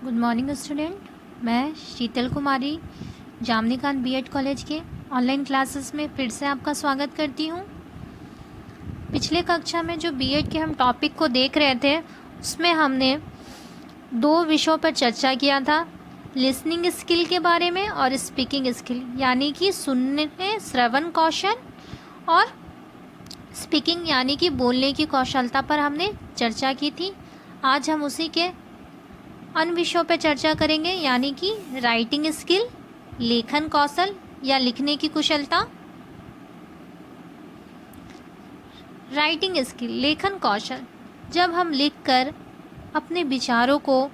Good morning student. मैं शीतल कुमारी जामनीकांत BEd college के online classes में फिर से आपका स्वागत करती हूँ। पिछले कक्षा में जो बीएड के हम टॉपिक को देख रहे थे उसमें हमने दो विषयों पर चर्चा किया था, लिसनिंग स्किल के बारे में और स्पीकिंग स्किल, यानी कि सुनने श्रवण कौशल और स्पीकिंग यानी कि बोलने की कौशलता पर हमने चर्चा की थी। आज हम उसी के अन्य विषयों पर चर्चा करेंगे, यानी कि राइटिंग स्किल, लेखन कौशल या लिखने की कुशलता। राइटिंग स्किल, लेखन कौशल। जब हम लिखकर अपने विचारों को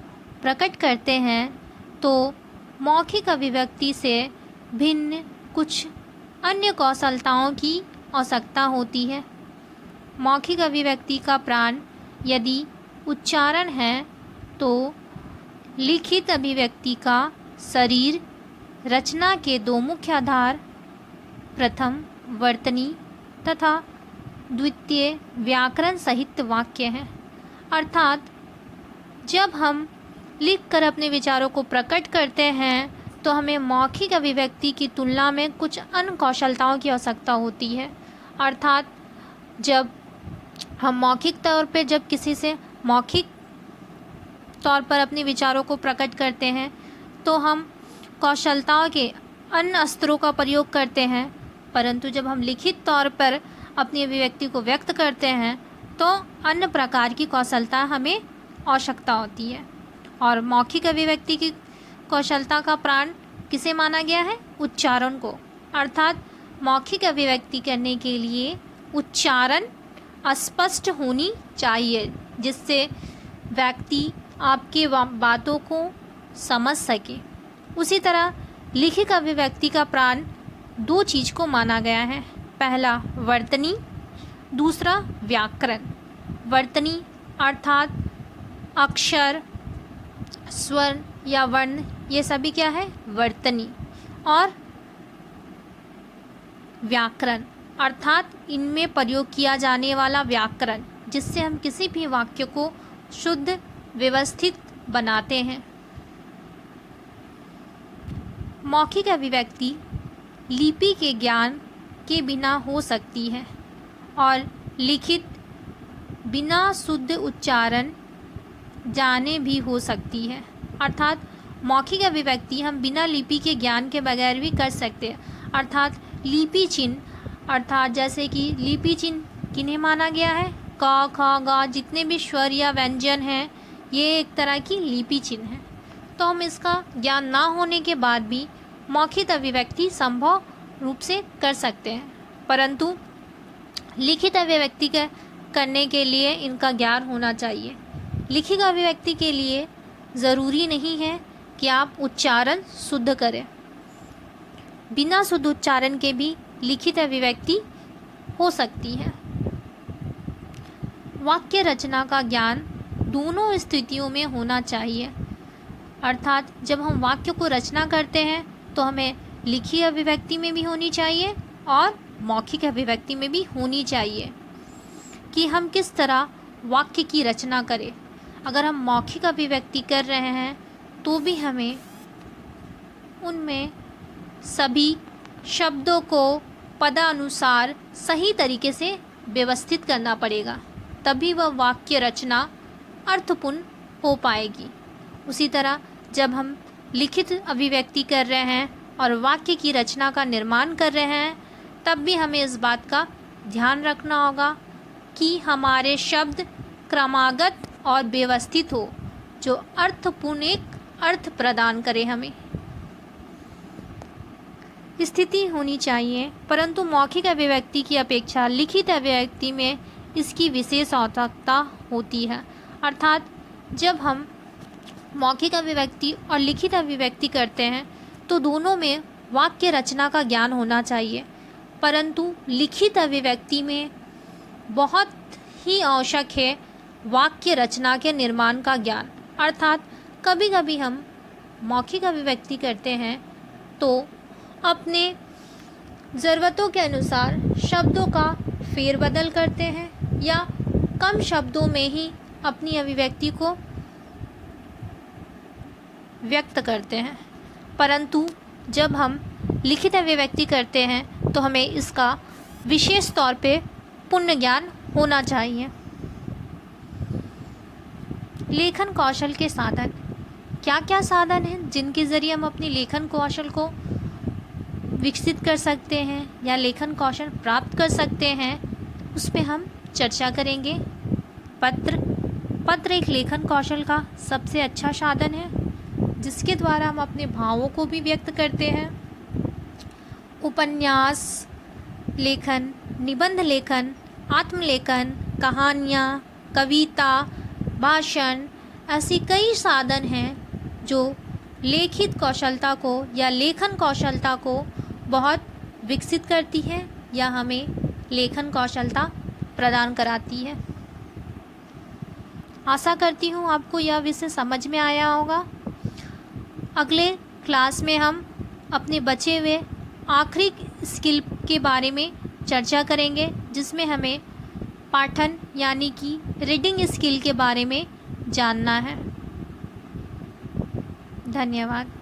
प्रकट करते हैं तो मौखिक अभिव्यक्ति से भिन्न कुछ अन्य कौशलताओं की आवश्यकता होती है। मौखिक अभिव्यक्ति का प्राण यदि उच्चारण है तो लिखित अभिव्यक्ति का शरीर रचना के दो मुख्य आधार, प्रथम वर्तनी तथा द्वितीय व्याकरण सहित वाक्य हैं। अर्थात जब हम लिखकर अपने विचारों को प्रकट करते हैं तो हमें मौखिक अभिव्यक्ति की तुलना में कुछ अन्य कौशलताओं की आवश्यकता होती है। अर्थात जब हम मौखिक तौर पे जब किसी से मौखिक तौर पर अपने विचारों को प्रकट करते हैं तो हम कौशलताओं के अन्य अस्त्रों का प्रयोग करते हैं, परंतु जब हम लिखित तौर पर अपनी अभिव्यक्ति को व्यक्त करते हैं तो अन्य प्रकार की कौशलता हमें आवश्यकता होती है। और मौखिक अभिव्यक्ति की कौशलता का प्राण किसे माना गया है? उच्चारण को। अर्थात मौखिक अभिव्यक्ति करने के लिए उच्चारण स्पष्ट होनी चाहिए, जिससे व्यक्ति आपके बातों को समझ सके। उसी तरह लिखित अभिव्यक्ति का प्राण दो चीज़ को माना गया है, पहला वर्तनी, दूसरा व्याकरण। वर्तनी अर्थात अक्षर, स्वर या वर्ण, ये सभी क्या है? वर्तनी। और व्याकरण अर्थात इनमें प्रयोग किया जाने वाला व्याकरण, जिससे हम किसी भी वाक्य को शुद्ध व्यवस्थित बनाते हैं। मौखिक अभिव्यक्ति लिपि के ज्ञान के बिना हो सकती है और लिखित बिना शुद्ध उच्चारण जाने भी हो सकती है। अर्थात मौखिक अभिव्यक्ति हम बिना लिपि के ज्ञान के बगैर भी कर सकते हैं। अर्थात लिपि चिन्ह, अर्थात जैसे कि लिपि चिन्ह किन्हें माना गया है? क, ख, ग, जितने भी स्वर या व्यंजन हैं ये एक तरह की लिपि चिन्ह है। तो हम इसका ज्ञान ना होने के बाद भी मौखिक अभिव्यक्ति संभव रूप से कर सकते हैं, परंतु लिखित अभिव्यक्ति करने के लिए इनका ज्ञान होना चाहिए। लिखित अभिव्यक्ति के लिए ज़रूरी नहीं है कि आप उच्चारण शुद्ध करें, बिना शुद्ध उच्चारण के भी लिखित अभिव्यक्ति हो सकती है। वाक्य रचना का ज्ञान दोनों स्थितियों में होना चाहिए। अर्थात जब हम वाक्य को रचना करते हैं तो हमें लिखित अभिव्यक्ति में भी होनी चाहिए और मौखिक अभिव्यक्ति में भी होनी चाहिए कि हम किस तरह वाक्य की रचना करें। अगर हम मौखिक अभिव्यक्ति कर रहे हैं तो भी हमें उनमें सभी शब्दों को पदानुसार सही तरीके से व्यवस्थित करना पड़ेगा, तभी वह वाक्य रचना अर्थपूर्ण हो पाएगी। उसी तरह जब हम लिखित अभिव्यक्ति कर रहे हैं और वाक्य की रचना का निर्माण कर रहे हैं तब भी हमें इस बात का ध्यान रखना होगा कि हमारे शब्द क्रमागत और व्यवस्थित हो, जो अर्थपूर्ण एक अर्थ प्रदान करे। हमें स्थिति होनी चाहिए, परंतु मौखिक अभिव्यक्ति की अपेक्षा लिखित अभिव्यक्ति में इसकी विशेष आवश्यकता होती है। अर्थात जब हम मौखिक अभिव्यक्ति और लिखित अभिव्यक्ति करते हैं तो दोनों में वाक्य रचना का ज्ञान होना चाहिए, परंतु लिखित अभिव्यक्ति में बहुत ही आवश्यक है वाक्य रचना के निर्माण का ज्ञान। अर्थात कभी कभी हम मौखिक अभिव्यक्ति करते हैं तो अपने ज़रूरतों के अनुसार शब्दों का फेरबदल करते हैं या कम शब्दों में ही अपनी अभिव्यक्ति को व्यक्त करते हैं, परंतु जब हम लिखित अभिव्यक्ति करते हैं तो हमें इसका विशेष तौर पे पूर्ण ज्ञान होना चाहिए। लेखन कौशल के साधन, क्या क्या साधन हैं जिनके ज़रिए हम अपनी लेखन कौशल को विकसित कर सकते हैं या लेखन कौशल प्राप्त कर सकते हैं, उस पे हम चर्चा करेंगे। पत्र एक लेखन कौशल का सबसे अच्छा साधन है जिसके द्वारा हम अपने भावों को भी व्यक्त करते हैं। उपन्यास लेखन, निबंध लेखन, आत्मलेखन, कहानियाँ, कविता, भाषण, ऐसी कई साधन हैं जो लेखित कौशलता को या लेखन कौशलता को बहुत विकसित करती है या हमें लेखन कौशलता प्रदान कराती है। आशा करती हूँ आपको यह विषय समझ में आया होगा। अगले क्लास में हम अपने बचे हुए आखिरी स्किल के बारे में चर्चा करेंगे जिसमें हमें पाठन यानी कि रीडिंग स्किल के बारे में जानना है। धन्यवाद।